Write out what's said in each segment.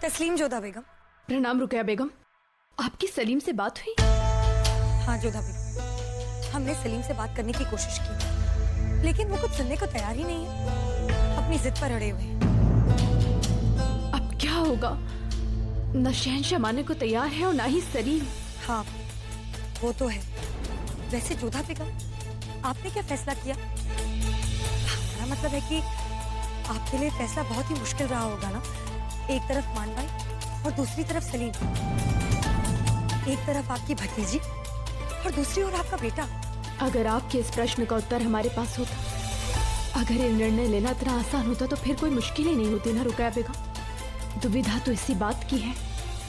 तस्लीम जोधा बेगम। प्रणाम रुकया बेगम, आपकी सलीम से बात हुई? हाँ जोधा बेगम, हमने सलीम से बात करने की कोशिश की, लेकिन वो कुछ सुनने को तैयार ही नहीं है, अपनी जिद पर अड़े हुए हैं। अब क्या होगा? न शहंशाह मानने को तैयार है और ना ही सलीम। हाँ वो तो है। वैसे जोधा बेगम, आपने क्या फैसला किया? हमारा मतलब है कि आपके लिए फैसला बहुत ही मुश्किल रहा होगा ना। एक तरफ मान भाई और दूसरी तरफ सलीम, एक तरफ आपकी भतीजी और दूसरी ओर आपका बेटा। अगर आपके इस प्रश्न का उत्तर हमारे पास होता, अगर ये निर्णय लेना इतना आसान होता तो फिर कोई मुश्किल ही नहीं होती ना रुकया बेगम। दुविधा तो इसी बात की है,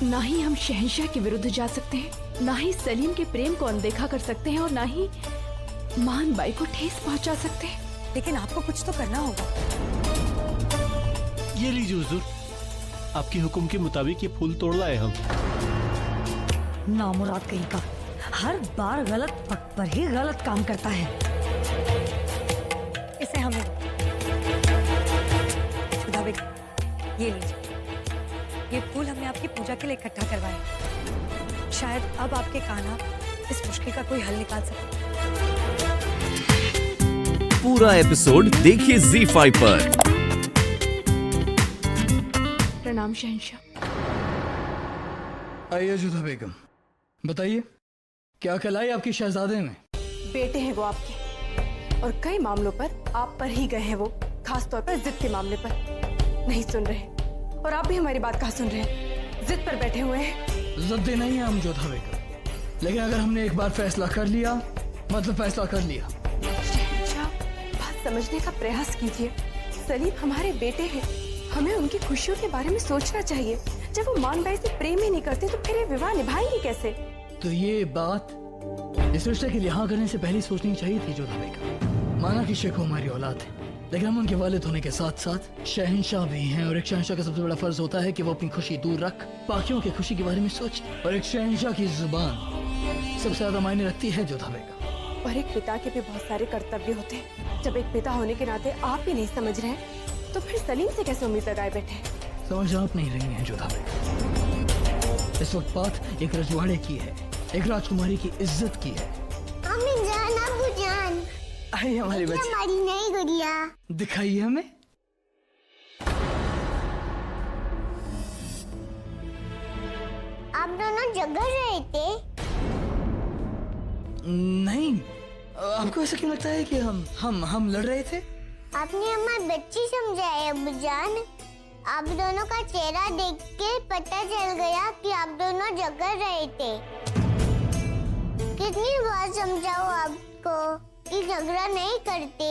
ना ही हम शहंशाह के विरुद्ध जा सकते हैं, ना ही सलीम के प्रेम को अनदेखा कर सकते हैं और ना ही मान बाई को ठेस पहुंचा सकते हैं। लेकिन आपको कुछ तो करना होगा। ये लीजिए हुजूर, आपके हुक्म के मुताबिक ये फूल तोड़ लाए हम। नामुराद कहीं का, हर बार गलत वक्त पर ही गलत काम करता है। इसे हमें जोधा बेगम, ये लीजिए, ये फूल हमने आपकी पूजा के लिए इकट्ठा करवाए। शायद अब आपके कान्हा इस मुश्किल का कोई हल निकाल सके। पूरा एपिसोड देखिए ZEE5 पर। प्रणाम शहंशाह। आइए जोधा बेगम, बताइए क्या कलाई आपकी शहजादे में? बेटे हैं वो आपके, और कई मामलों पर आप पर ही गए हैं वो, खास तौर पर जिद के मामले पर। नहीं सुन रहे, और आप भी हमारी बात कहाँ सुन रहे हैं, जिद पर बैठे हुए हैं। जिद्दी नहीं है हम जोधा बेगम, लेकिन अगर हमने एक बार फैसला कर लिया मतलब फैसला कर लिया। शहंशाह, बात समझने का प्रयास कीजिए। सलीम हमारे बेटे हैं, हमें उनकी खुशियों के बारे में सोचना चाहिए। जब वो मान भाई से प्रेम ही नहीं करते तो फिर ये विवाह निभाएंगे कैसे? तो ये बात इस रिश्ते के लिए हाँ करने से पहले सोचनी चाहिए थी जोधा बेगम। माना कि शेखो हमारी औलाद है, लेकिन हम उनके वालिद होने के साथ साथ शहंशाह भी हैं, और एक शहंशाह का सबसे बड़ा फर्ज होता है कि वो अपनी खुशी दूर रख बाकियों की खुशी के बारे में सोचे। और एक शहंशाह की जुबान सबसे ज्यादा मायने रखती है जोधा बेगम। और एक पिता के भी बहुत सारे कर्तव्य होते हैं। जब एक पिता होने के नाते आप ही नहीं समझ रहे हैं, तो फिर सलीम से कैसे उम्मीद लगाए बैठे? समझ आप नहीं रही हैं जोधा बेगम। इस वक्त बात एक रजवाड़े की है, एक राजकुमारी की इज्जत की है। अम्मी जान, अब्बू जान, आइए हमारी बच्ची, हमारी नई गुड़िया। दिखाइए हमें। आप दोनों झगड़ रहे थे? नहीं, आपको ऐसा क्यों लगता है कि हम लड़ रहे थे? आपने हमारी बच्ची समझाए अब्बू जान। आप दोनों का चेहरा देख के पता चल गया कि आप दोनों झगड़ रहे थे। कितनी बार समझाओ आपको कि झगड़ा नहीं करते,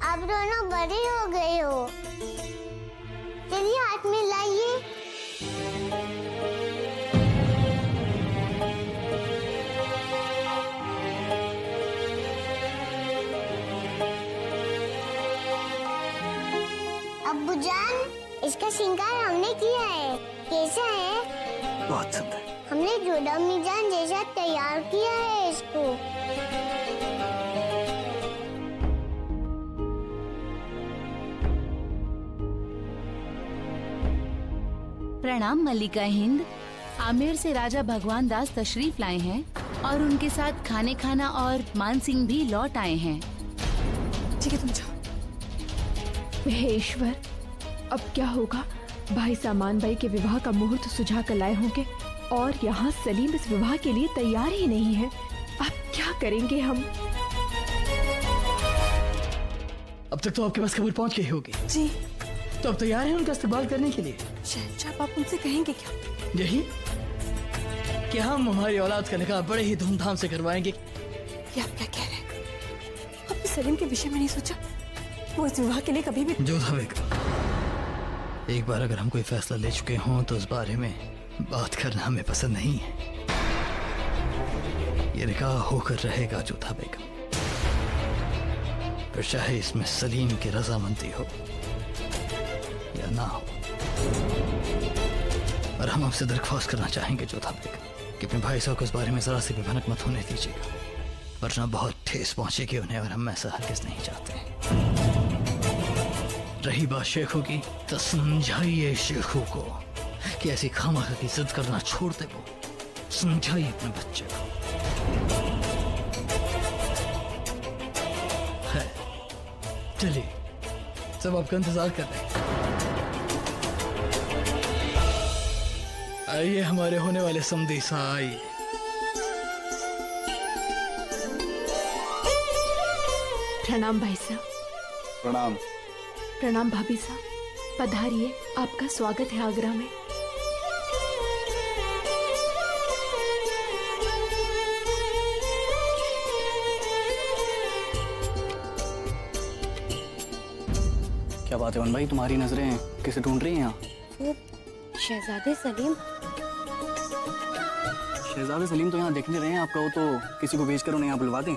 आप दोनों बड़े हो गए हो। चलिए हाथ में लाइए। अब्बू जान, इसका श्रृंगार हमने किया है, कैसा है? बहुत सुंदर। हमने जोधा मीजान जैसा तैयार किया है इसको। प्रणाम मल्लिका हिंद। आमेर से राजा भगवान दास तशरीफ लाए हैं और उनके साथ खाने खाना और मान सिंह भी लौट आए हैं। ठीक है, तुम जाओ। हे ईश्वर, अब क्या होगा? भाई सामान भाई के विवाह का मुहूर्त सुझा कर लाए होंगे और यहाँ सलीम इस विवाह के लिए तैयार ही नहीं है। अब क्या करेंगे हम? अब तक तो आपके पास खबर पहुंच गई होगी। जी तो अब तैयार हैं उनका इस्तकबाल करने के लिए? शहंशाह, आप उनसे कहेंगे क्या? यही कि हम हमारी औलाद का निकाह बड़े ही धूमधाम से करवाएंगे। ये आप क्या कह रहे हैं? आपने सलीम के विषय में नहीं सोचा? वो इस विवाह के लिए कभी भी... जोधा बेगम, एक बार अगर हम कोई फैसला ले चुके हों तो उस बारे में बात करना हमें पसंद नहीं है। ये निकाह होकर रहेगा जोधा बेगम, फिर चाहे इसमें सलीम की रजामंदी हो या ना हो। और हम आपसे दरख्वास्त करना चाहेंगे जोधा बेगम कि अपने भाई साहब को इस बारे में जरा से भी भनक मत होने दीजिएगा, वरना बहुत ठेस पहुंचेगी उन्हें, और हम ऐसा हरगिज नहीं चाहते। रही बात शेखों की, तो समझाइए शेखों को कि ऐसी खामखा की जिद करना छोड़ दे। वो समझाइए अपने बच्चे को। है, चलिए सब आपका इंतजार कर रहे हैं। आइए हमारे होने वाले समधी सा, आइए। प्रणाम भाई साहब। प्रणाम। प्रणाम भाभी साहब, पधारिए, आपका स्वागत है आगरा में। क्या बात है वन भाई, तुम्हारी नजरें किसे ढूंढ रही हैं यहाँ? वो शहजादे सलीम। शहजादे सलीम तो यहाँ देखने रहे हैं, आप कहो तो किसी को भेजकर उन्हें यहाँ बुलवा दें।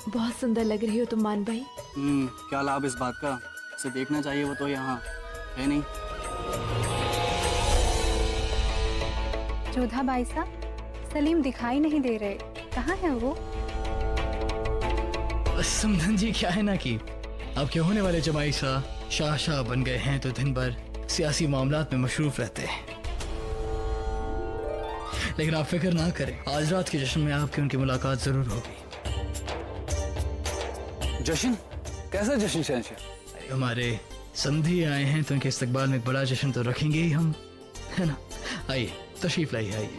बहुत सुंदर लग रही हो तुम मान भाई। क्या लाभ इस बात का, इसे देखना चाहिए, वो तो यहाँ है नहीं। जोधा भाई साहब, सलीम दिखाई नहीं दे रहे, कहाँ है वो? समधन जी, क्या है ना कि आपके होने वाले जमाई सा शाह बन गए हैं तो दिन भर सियासी मामलात में मशरूफ रहते हैं। लेकिन आप फिक्र ना करें, आज रात के जश्न में आपकी उनकी मुलाकात जरूर होगी। जश्न? कैसा जश्न शहंशाह? हमारे समधी आए हैं तो उनके इस्तकबाल में एक बड़ा जश्न तो रखेंगे ही हम, है ना? आइए, तशरीफ लाइए, आइए।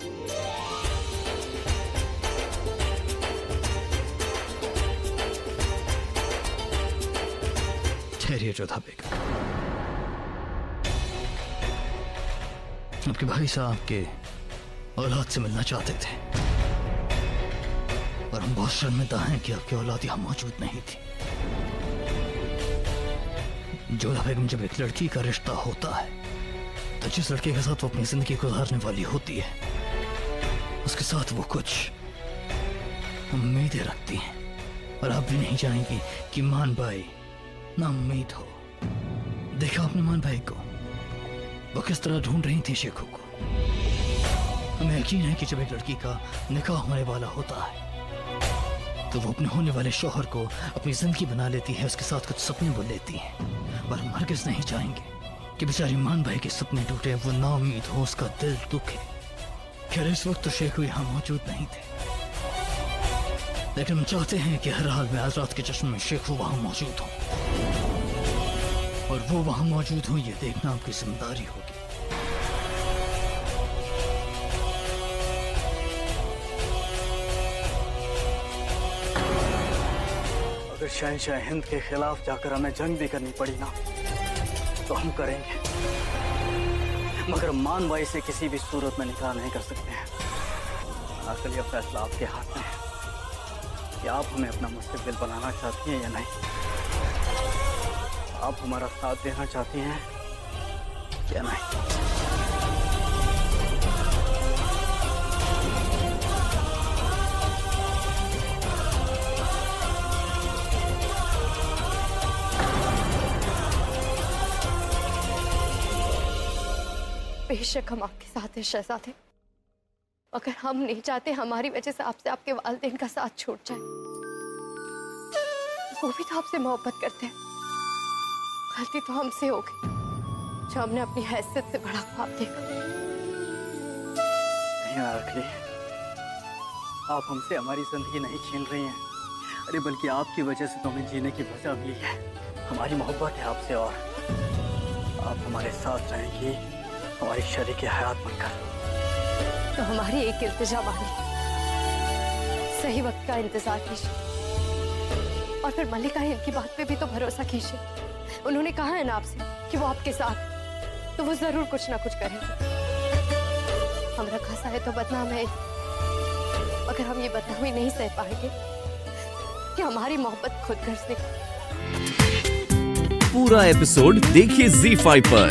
ठहरिए जोधा बेगम। आपके भाई साहब के औलाद से मिलना चाहते थे और हम बहुत शर्मिंदा हैं कि आपकी औलाद यहाँ मौजूद नहीं थी। जोधा बेगम, जब एक लड़की का रिश्ता होता है तो जिस लड़के के साथ वो अपनी जिंदगी गुजारने वाली होती है उसके साथ वो कुछ उम्मीदें रखती हैं, और आप भी नहीं चाहेंगी कि मान भाई ना उम्मीद हो। देखा आपने मान भाई को, वो किस तरह ढूंढ रही थी शेखू को। हमें यकीन है कि जब एक लड़की का निकाह होने वाला होता है तो वो अपने होने वाले शौहर को अपनी जिंदगी बना लेती है, उसके साथ कुछ सपने बुन लेती है। और हम हरगिज़ नहीं चाहेंगे कि बेचारी मान भाई के सपने टूटे, वो नाउम्मीद हो, उसका दिल दुखे। खैर इस वक्त तो शेखू यहाँ मौजूद नहीं थे, लेकिन हम चाहते हैं कि हर हाल में आज रात के जश्न में शेखू वहाँ मौजूद हो, और वो वहाँ मौजूद हो ये देखना आपकी जिम्मेदारी होगी। अगर शहंशाह हिंद के खिलाफ जाकर हमें जंग भी करनी पड़ी ना तो हम करेंगे, मगर मान भाई से किसी भी सूरत में निकाह नहीं कर सकते हैं। आखिर यह फैसला आपके हाथ में है कि आप हमें अपना मुस्तकबिल बनाना चाहती हैं या नहीं। आप हमारा साथ देना चाहती हैं या नहीं? बेशक हम आपके साथ हैं शहजादे, मगर हम नहीं चाहते हमारी वजह से आपसे आपके वालिदैन का साथ छूट जाए। वो भी तो आपसे मोहब्बत करते हैं। गलती तो हमसे हो गई जो हमने अपनी हैसियत से बड़ा ख्वाब देखा। नहीं आखिरी, आप हमसे हमारी जिंदगी नहीं छीन रही हैं, अरे बल्कि आपकी वजह से तो हमें जीने की वजह मिली है। हमारी मोहब्बत है आपसे और आप हमारे साथ रहेंगी, हमारी शरीक हयात बनकर। तो हमारी एक इल्तिजा मानिए, सही वक्त का इंतजार कीजिए, और फिर मल्लिका हिंद की बात पे भी तो भरोसा कीजिए। उन्होंने कहा है ना आपसे कि वो आपके साथ, तो वो जरूर कुछ ना कुछ करेंगे। हम रखा सा है तो बदनाम है, मगर हम ये बदनामी नहीं सह पाएंगे कि हमारी मोहब्बत खुद घर से। पूरा एपिसोड देखिए ZEE5 पर।